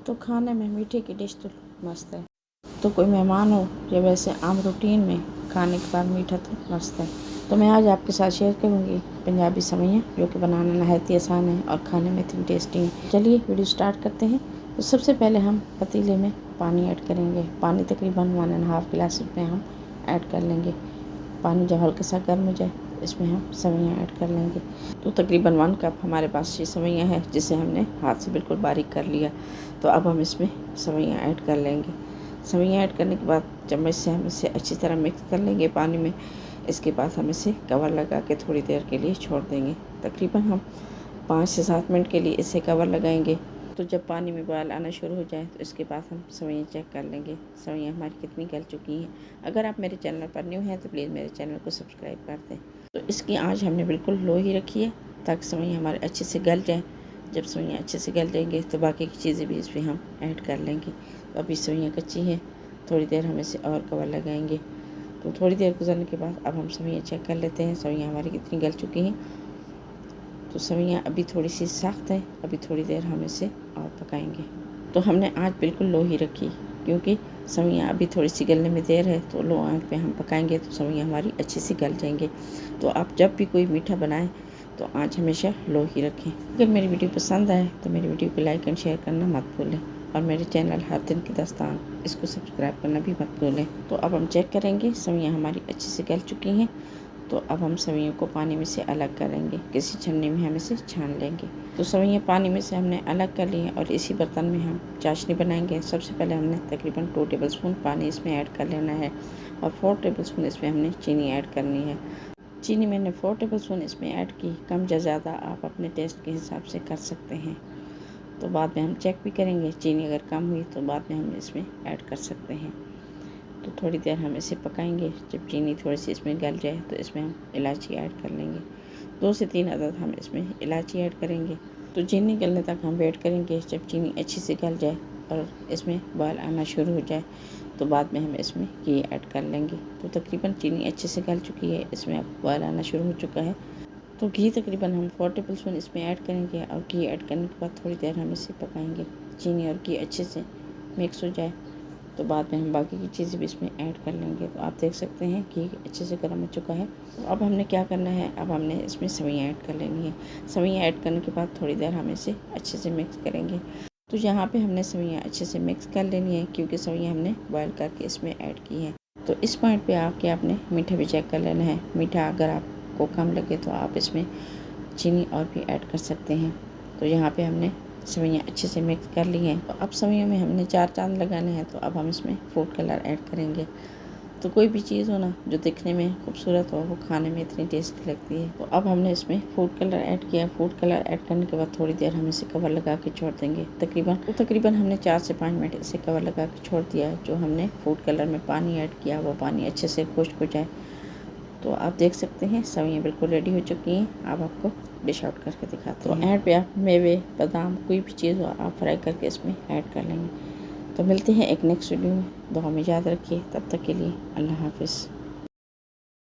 तो खाने में मीठे की डिश तो मस्त है। तो कोई मेहमान हो या वैसे आम रूटीन में खाने के बाद मीठा तो मस्त है। तो मैं आज आपके साथ शेयर करूंगी पंजाबी सेवइयाँ, जो कि बनाना नहायत ही आसान है और खाने में इतनी टेस्टी है। चलिए वीडियो स्टार्ट करते हैं। तो सबसे पहले हम पतीले में पानी ऐड करेंगे। पानी तकरीबन 1.5 गिलास इसमें हम ऐड कर लेंगे। पानी जब हल्का सा गर्म हो जाए इसमें हम सेवइयाँ ऐड कर लेंगे। तो तकरीबन 1 कप हमारे पास ये सेवइयाँ है, जिसे हमने हाथ से बिल्कुल बारीक कर लिया। तो अब हम इसमें सेवइयाँ ऐड कर लेंगे। सेवइयाँ ऐड करने के बाद चम्मच से हम इसे अच्छी तरह मिक्स कर लेंगे पानी में। इसके बाद हम इसे कवर लगा के थोड़ी देर के लिए छोड़ देंगे। तकरीबन हम 5 से 7 मिनट के लिए इसे कवर लगाएंगे। तो जब पानी में बॉयल आना शुरू हो जाए तो इसके बाद हम सेवइयाँ चेक कर लेंगे सेवइयाँ हमारी कितनी गल चुकी हैं। अगर आप मेरे चैनल पर न्यू हैं तो प्लीज़ मेरे चैनल को सब्सक्राइब कर दें। तो इसकी आंच हमने बिल्कुल लो ही रखी है ताकि सेवइयाँ हमारे अच्छे से गल जाएँ। जब सेवइयाँ अच्छे से गल जाएंगे तो बाकी की चीज़ें भी इसमें हम ऐड कर लेंगे। तो अभी सेवइयाँ कच्ची हैं, थोड़ी देर हम इसे और कवर लगाएंगे। तो थोड़ी देर गुजरने के बाद अब हम सेवइयाँ चेक कर लेते हैं सेवइयाँ हमारी कितनी गल चुकी हैं। तो सेवइयाँ अभी थोड़ी सी सख्त है, अभी थोड़ी देर हम इसे और पकाएंगे। तो हमने आंच बिल्कुल लो ही रखी, क्योंकि सेवइयाँ अभी थोड़ी सी गलने में देर है। तो लो आंच पे हम पकाएंगे तो सेवइयाँ हमारी अच्छे से गल जाएंगे। तो आप जब भी कोई मीठा बनाएं तो आंच हमेशा लो ही रखें। अगर मेरी वीडियो पसंद आए तो मेरी वीडियो को लाइक एंड शेयर करना मत भूलें, और मेरे चैनल हर दिन की दास्तान इसको सब्सक्राइब करना भी मत भूलें। तो अब हम चेक करेंगे सेवइयाँ हमारी अच्छे से गल चुकी हैं। तो अब हम सेवइयों को पानी में से अलग करेंगे, किसी छन्नी में हम इसे छान लेंगे। तो सेवइयाँ पानी में से हमने अलग कर ली हैं और इसी बर्तन में हम चाशनी बनाएंगे। सबसे पहले हमने तकरीबन 2 टेबलस्पून पानी इसमें ऐड कर लेना है और 4 टेबलस्पून इसमें हमने चीनी ऐड करनी है। चीनी मैंने 4 टेबलस्पून इसमें ऐड की, कम या ज़्यादा आप अपने टेस्ट के हिसाब से कर सकते हैं। तो बाद में हम चेक भी करेंगे, चीनी अगर कम हुई तो बाद में हम इसमें ऐड कर सकते हैं। तो थोड़ी देर हम इसे पकाएंगे। जब चीनी थोड़ी सी इसमें गल जाए तो इसमें हम इलायची ऐड कर लेंगे। 2 से 3 अदद हम इसमें इलायची ऐड करेंगे। तो चीनी गलने तक हम वेट करेंगे। जब चीनी अच्छी से गल जाए और इसमें बॉयल आना शुरू हो जाए तो बाद में हम इसमें घी ऐड कर लेंगे। तो तकरीबन चीनी अच्छे से गल चुकी है, इसमें अब बॉयल आना शुरू हो चुका है। तो घी तकरीबन हम 4 टेबलस्पून इसमें ऐड करेंगे और घी ऐड करने के बाद थोड़ी देर हम इसे पकाएंगे। चीनी और घी अच्छे से मिक्स हो जाए तो बाद में हम बाकी की चीज़ें भी इसमें ऐड कर लेंगे। तो आप देख सकते हैं घी अच्छे से गर्म हो चुका है। तो अब हमने क्या करना है, अब हमने इसमें सेवइयाँ ऐड कर लेनी है। सेवइयाँ ऐड करने के बाद थोड़ी देर हम इसे अच्छे से मिक्स करेंगे। तो यहाँ पे हमने सेवइयाँ अच्छे से मिक्स कर लेनी है, क्योंकि सेवइयाँ हमने बॉयल करके इसमें ऐड की हैं। तो इस पॉइंट पे आके आपने मीठा भी चेक कर लेना है। मीठा अगर आपको कम लगे तो आप इसमें चीनी और भी ऐड कर सकते हैं। तो यहाँ पे हमने सेवइयाँ अच्छे से मिक्स कर ली हैं। तो अब सेवइयों में हमने 4 चांद लगाने हैं। तो अब हम इसमें फूड कलर ऐड करेंगे। तो कोई भी चीज़ हो ना जो दिखने में खूबसूरत हो, वो खाने में इतनी टेस्टी लगती है। तो अब हमने इसमें फूड कलर ऐड किया। फूड कलर ऐड करने के बाद थोड़ी देर हम इसे कवर लगा के छोड़ देंगे। तकरीबन हमने 4 से 5 मिनट इसे कवर लगा के छोड़ दिया। जो हमने फूड कलर में पानी ऐड किया वो पानी अच्छे से खुश्क हो जाए। तो आप देख सकते हैं सेवइयाँ बिल्कुल रेडी हो चुकी हैं। अब आपको डिश आउट करके दिखाते हैं। तो एंड पे आप मेवे, बादाम, कोई भी चीज़ हो आप फ्राई करके इसमें ऐड कर लेंगे। तो मिलते हैं एक नेक्स्ट वीडियो में। दुआ में याद रखिए। तब तक के लिए अल्लाह हाफ़िज़।